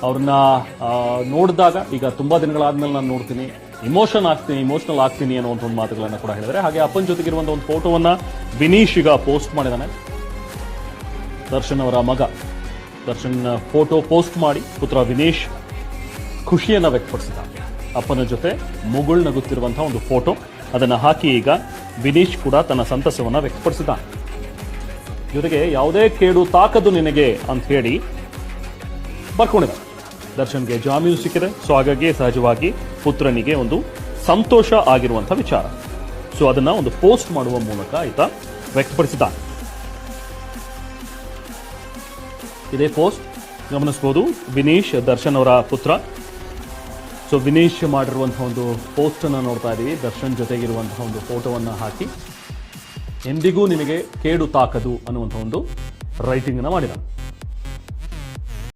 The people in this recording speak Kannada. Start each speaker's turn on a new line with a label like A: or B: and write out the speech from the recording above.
A: ಅವ್ರನ್ನ ನೋಡಿದಾಗ ಈಗ ತುಂಬಾ ದಿನಗಳಾದ್ಮೇಲೆ ನಾನು ನೋಡ್ತೀನಿ, ಇಮೋಷನಲ್ ಆಗ್ತೀನಿ ಅನ್ನುವಂಥ ಒಂದು ಮಾತುಗಳನ್ನ ಕೂಡ ಹೇಳಿದರೆ. ಹಾಗೆ ಅಪ್ಪನ ಜೊತೆಗಿರುವಂಥ ಒಂದು ಫೋಟೋವನ್ನ ವಿನೀಶ್ ಈಗ ಪೋಸ್ಟ್ ಮಾಡಿದಾನೆ. ದರ್ಶನ್ ಅವರ ಮಗ ದರ್ಶನ್ ಫೋಟೋ ಪೋಸ್ಟ್ ಮಾಡಿ ಪುತ್ರ ವಿನೀಶ್ ಖುಷಿಯನ್ನ ವ್ಯಕ್ತಪಡಿಸಿದ. ಅಪ್ಪನ ಜೊತೆ ಮುಗುಳ್ನಗುತ್ತಿರುವಂತಹ ಒಂದು ಫೋಟೋ ಅದನ್ನ ಹಾಕಿ ಈಗ ವಿನೀಶ್ ಕೂಡ ತನ್ನ ಸಂತಸವನ್ನ ವ್ಯಕ್ತಪಡಿಸಿದ. ಜೊತೆಗೆ ಯಾವುದೇ ಕೇಡು ತಾಕದು ನಿನಗೆ ಅಂತ ಹೇಳಿ ಬರ್ಕೊಂಡಿದ್ದ. ದರ್ಶನ್ಗೆ ಜಾಮೀನು ಸಿಕ್ಕಿದೆ. ಸೊ ಹಾಗಾಗಿ ಸಹಜವಾಗಿ ಪುತ್ರನಿಗೆ ಒಂದು ಸಂತೋಷ ಆಗಿರುವಂತಹ ವಿಚಾರ. ಸೊ ಅದನ್ನ ಒಂದು ಪೋಸ್ಟ್ ಮಾಡುವ ಮೂಲಕ ಈತ ವ್ಯಕ್ತಪಡಿಸಿದ. ಇದೇ ಪೋಸ್ಟ್ ಗಮನಿಸಬಹುದು, ವಿನೀಶ್ ದರ್ಶನ್ ಅವರ ಪುತ್ರ. ಸೊ ವಿನೀಶ್ ಮಾಡಿರುವಂತಹ ಒಂದು ಪೋಸ್ಟ್ ಅನ್ನ ನೋಡ್ತಾ ಇದ್ದೀವಿ. ದರ್ಶನ್ ಜೊತೆಗಿರುವಂತಹ ಒಂದು ಫೋಟೋವನ್ನ ಹಾಕಿ ಎಂದಿಗೂ ನಿನಗೆ ಕೇಡು ತಾಕದು ಅನ್ನುವಂಥ ಒಂದು ರೈಟಿಂಗ್ ಅನ್ನ ಮಾಡಿದ.